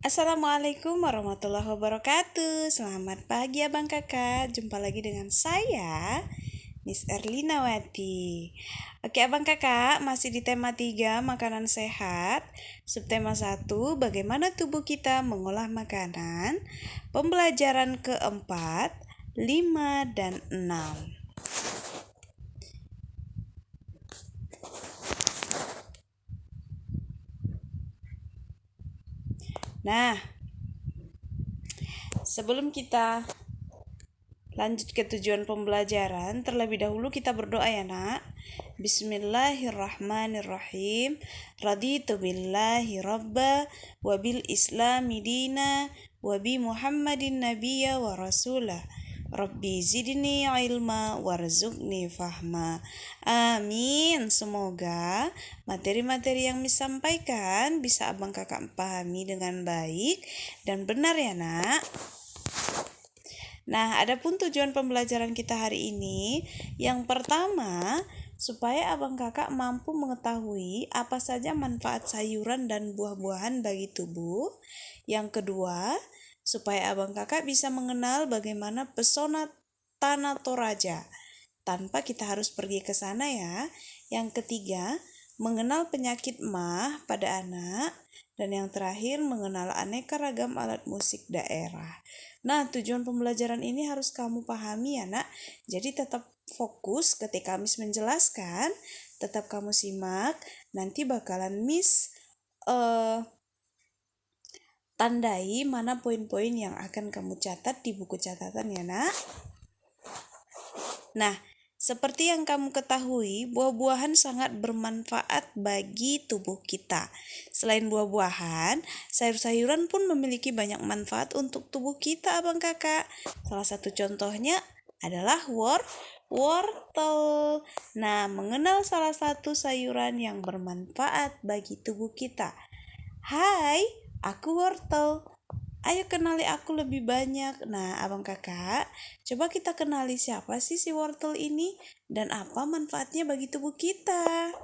Assalamualaikum warahmatullahi wabarakatuh. Selamat pagi abang kakak. Jumpa lagi dengan saya, Miss Erlinawati. Oke abang kakak, masih di tema 3 makanan sehat. Subtema 1, bagaimana tubuh kita mengolah makanan. Pembelajaran keempat, 5 dan 6. Nah, sebelum kita lanjut ke tujuan pembelajaran, terlebih dahulu kita berdoa ya nak. Bismillahirrahmanirrahim. Raditu billahi rabba wa bil islami dina wa bi Muhammadin nabiyya wa rasulah. Rabbi zidni ilma warzuqni fahma. Amin. Semoga materi-materi yang disampaikan bisa abang kakak pahami dengan baik dan benar ya nak. Nah, adapun tujuan pembelajaran kita hari ini, yang pertama, supaya abang kakak mampu mengetahui apa saja manfaat sayuran dan buah-buahan bagi tubuh. Yang kedua, supaya abang kakak bisa mengenal bagaimana pesona Tanah Toraja tanpa kita harus pergi ke sana ya. Yang ketiga, mengenal penyakit MAH pada anak. Dan yang terakhir, mengenal aneka ragam alat musik daerah. Nah, tujuan pembelajaran ini harus kamu pahami ya nak. Jadi tetap fokus ketika Miss menjelaskan. Tetap kamu simak. Nanti bakalan Miss tandai mana poin-poin yang akan kamu catat di buku catatan ya nak. Nah, seperti yang kamu ketahui, buah-buahan sangat bermanfaat bagi tubuh kita. Selain buah-buahan, sayur-sayuran pun memiliki banyak manfaat untuk tubuh kita, abang kakak. Salah satu contohnya adalah wortel. Nah, mengenal salah satu sayuran yang bermanfaat bagi tubuh kita. Hai, aku wortel. Ayo kenali aku lebih banyak. Nah, abang kakak, coba kita kenali siapa sih si wortel ini dan apa manfaatnya bagi tubuh kita.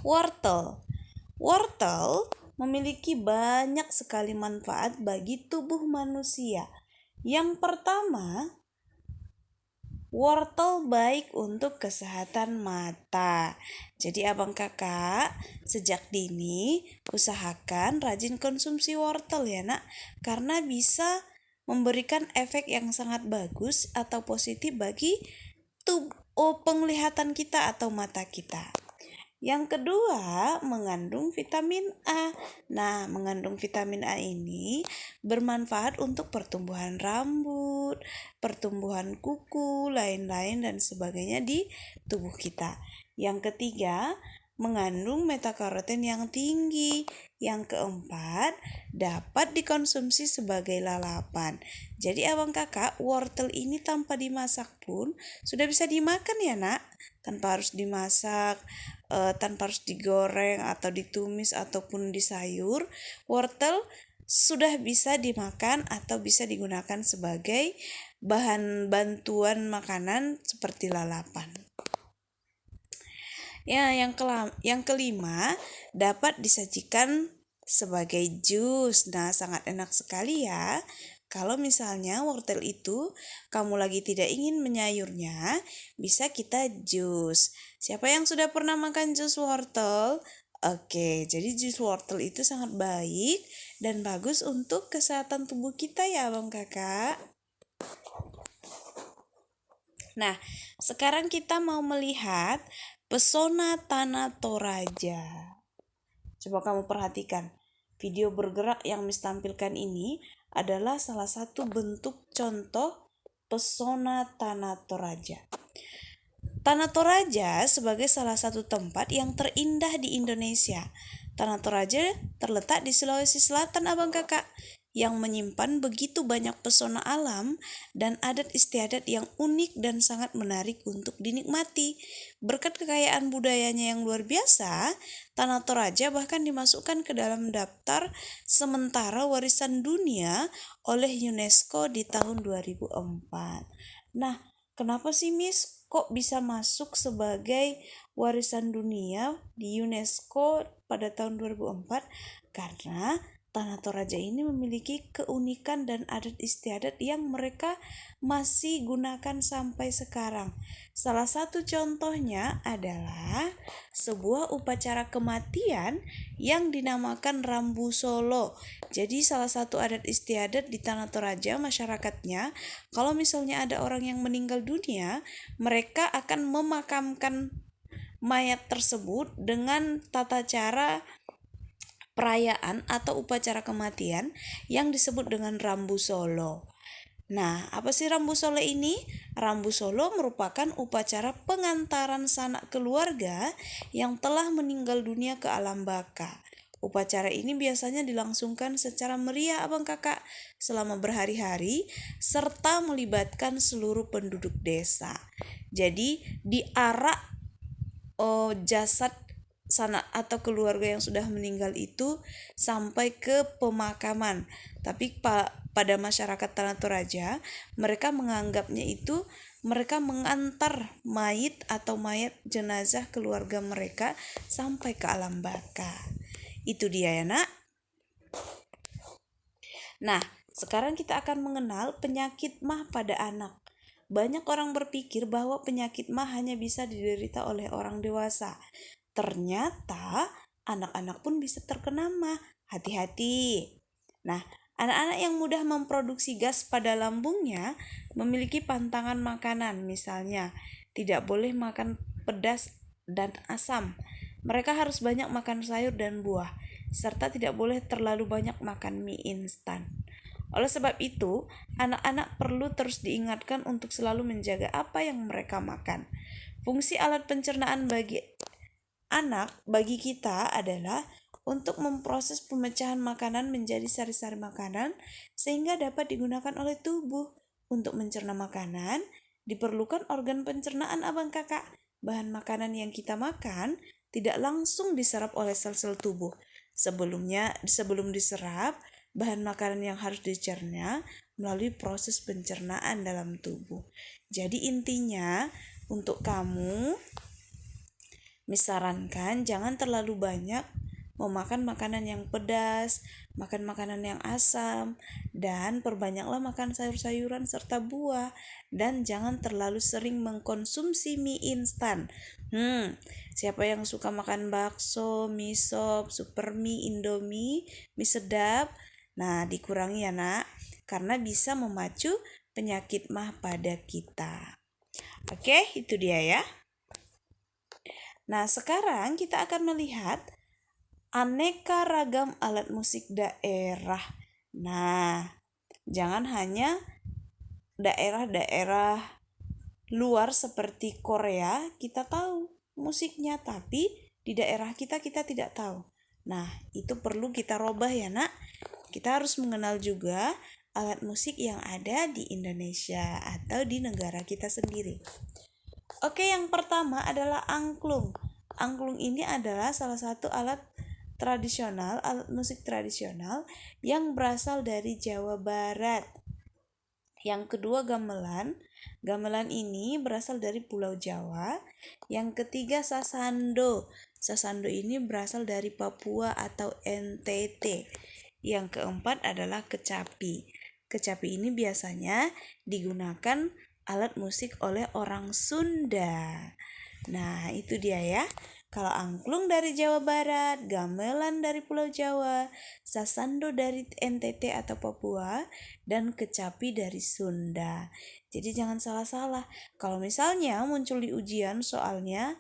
Wortel memiliki banyak sekali manfaat bagi tubuh manusia. Yang pertama, wortel baik untuk kesehatan mata. Jadi abang kakak, sejak dini usahakan rajin konsumsi wortel ya nak. Karena bisa memberikan efek yang sangat bagus atau positif bagi penglihatan kita atau mata kita. Yang kedua, mengandung vitamin A. Nah, mengandung vitamin A ini bermanfaat untuk pertumbuhan rambut, pertumbuhan kuku, lain-lain dan sebagainya di tubuh kita. Yang ketiga, mengandung beta-karoten yang tinggi. Yang keempat, dapat dikonsumsi sebagai lalapan. Jadi abang kakak, wortel ini tanpa dimasak pun sudah bisa dimakan ya nak. Tanpa harus dimasak, tanpa harus digoreng atau ditumis ataupun disayur. Wortel sudah bisa dimakan atau bisa digunakan sebagai bahan bantuan makanan seperti lalapan. Ya, yang kelima, dapat disajikan sebagai jus. Nah, sangat enak sekali ya. Kalau misalnya wortel itu kamu lagi tidak ingin menyayurnya, bisa kita jus. Siapa yang sudah pernah makan jus wortel? Oke, jadi jus wortel itu sangat baik dan bagus untuk kesehatan tubuh kita ya, abang kakak. Nah, sekarang kita mau melihat pesona Tanah Toraja. Coba kamu perhatikan, video bergerak yang Miss tampilkan ini adalah salah satu bentuk contoh pesona Tanah Toraja. Tanah Toraja sebagai salah satu tempat yang terindah di Indonesia. Tanah Toraja terletak di Sulawesi Selatan, abang kakak, yang menyimpan begitu banyak pesona alam dan adat istiadat yang unik dan sangat menarik untuk dinikmati. Berkat kekayaan budayanya yang luar biasa, Tanah Toraja bahkan dimasukkan ke dalam daftar sementara warisan dunia oleh UNESCO di tahun 2004. Nah, kenapa sih Miss kok bisa masuk sebagai warisan dunia di UNESCO pada tahun 2004? Karena Tanah Toraja ini memiliki keunikan dan adat istiadat yang mereka masih gunakan sampai sekarang. Salah satu contohnya adalah sebuah upacara kematian yang dinamakan Rambu Solo. Jadi salah satu adat istiadat di Tanah Toraja masyarakatnya, kalau misalnya ada orang yang meninggal dunia, mereka akan memakamkan mayat tersebut dengan tata cara perayaan atau upacara kematian yang disebut dengan Rambu Solo. Nah, apa sih Rambu Solo ini? Rambu Solo merupakan upacara pengantaran sanak keluarga yang telah meninggal dunia ke alam baka. Upacara ini biasanya dilangsungkan secara meriah abang kakak selama berhari-hari serta melibatkan seluruh penduduk desa. Jadi diarak jasad sanak atau keluarga yang sudah meninggal itu sampai ke pemakaman. Tapi pada masyarakat Tanah Toraja, mereka menganggapnya itu mereka mengantar mayit atau mayat jenazah keluarga mereka sampai ke alam baka. Itu dia ya nak. Nah, sekarang kita akan mengenal penyakit MAH pada anak. Banyak orang berpikir bahwa penyakit MAH hanya bisa diderita oleh orang dewasa. Ternyata anak-anak pun bisa terkena MAH. Hati-hati. Nah, anak-anak yang mudah memproduksi gas pada lambungnya memiliki pantangan makanan. Misalnya, tidak boleh makan pedas dan asam. Mereka harus banyak makan sayur dan buah, serta tidak boleh terlalu banyak makan mie instan. Oleh sebab itu, anak-anak perlu terus diingatkan untuk selalu menjaga apa yang mereka makan. Fungsi alat pencernaan bagi kita adalah untuk memproses pemecahan makanan menjadi sari-sari makanan sehingga dapat digunakan oleh tubuh. Untuk mencerna makanan, diperlukan organ pencernaan abang kakak. Bahan makanan yang kita makan tidak langsung diserap oleh sel-sel tubuh. Sebelum diserap, bahan makanan yang harus dicerna melalui proses pencernaan dalam tubuh. Jadi intinya untuk kamu disarankan jangan terlalu banyak memakan makanan yang pedas, makan makanan yang asam, dan perbanyaklah makan sayur-sayuran serta buah. Dan jangan terlalu sering mengkonsumsi mie instan. Siapa yang suka makan bakso, mie sop, super mie, indomie, mie sedap? Nah, dikurangi ya nak, karena bisa memacu penyakit MAH pada kita. Oke, itu dia ya. Nah, sekarang kita akan melihat aneka ragam alat musik daerah. Nah, jangan hanya daerah-daerah luar seperti Korea kita tahu musiknya, tapi di daerah kita tidak tahu. Nah, itu perlu kita robah ya nak. Kita harus mengenal juga alat musik yang ada di Indonesia atau di negara kita sendiri. Oke, yang pertama adalah angklung. Angklung ini adalah salah satu alat musik tradisional yang berasal dari Jawa Barat. Yang kedua gamelan. Gamelan ini berasal dari Pulau Jawa. Yang ketiga sasando. Sasando ini berasal dari Papua atau NTT. Yang keempat adalah kecapi. Kecapi ini biasanya digunakan alat musik oleh orang Sunda. Nah, itu dia ya. Kalau angklung dari Jawa Barat, gamelan dari Pulau Jawa, sasando dari NTT atau Papua, dan kecapi dari Sunda. Jadi jangan salah-salah. Kalau misalnya muncul di ujian soalnya,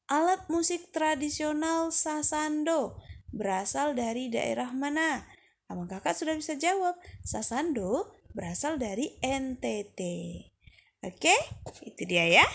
alat musik tradisional sasando berasal dari daerah mana? Abang kakak sudah bisa jawab. Sasando berasal dari NTT. Oke, itu dia ya.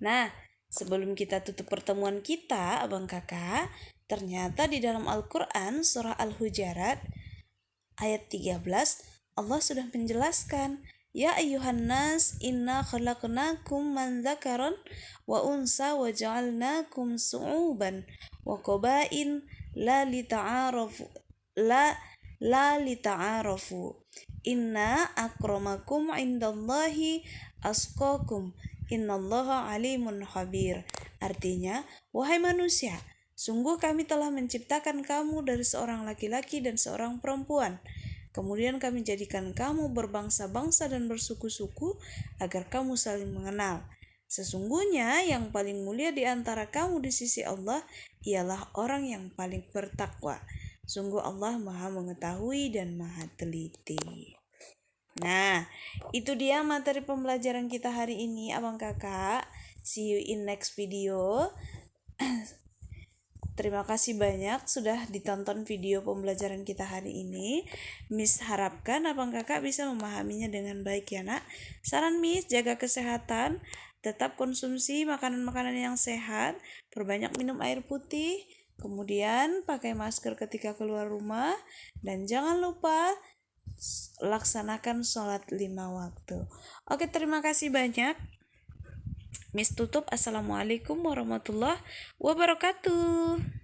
Nah, sebelum kita tutup pertemuan kita, abang kakak, ternyata di dalam Al-Quran surah Al-Hujarat ayat 13, Allah sudah menjelaskan Ya ayuhan nas inna khalaqnakum man dzakaran wa unsa wa ja'alnakum su'uban wa qabain la lita'arafu la lita'arafu. Inna akramakum indallahi asqakum. Innallaha alimun khabir. Artinya, wahai manusia, sungguh kami telah menciptakan kamu dari seorang laki-laki dan seorang perempuan. Kemudian kami jadikan kamu berbangsa-bangsa dan bersuku-suku agar kamu saling mengenal. Sesungguhnya yang paling mulia di antara kamu di sisi Allah ialah orang yang paling bertakwa. Sungguh Allah Maha Mengetahui dan Maha Teliti. Nah, itu dia materi pembelajaran kita hari ini, abang kakak. See you in next video. Terima kasih banyak sudah ditonton video pembelajaran kita hari ini. Miss harapkan abang kakak bisa memahaminya dengan baik ya nak. Saran Miss, jaga kesehatan, tetap konsumsi makanan-makanan yang sehat, perbanyak minum air putih, kemudian pakai masker ketika keluar rumah, dan jangan lupa laksanakan sholat 5 waktu. Oke, terima kasih banyak. Miss tutup. Assalamualaikum warahmatullahi wabarakatuh.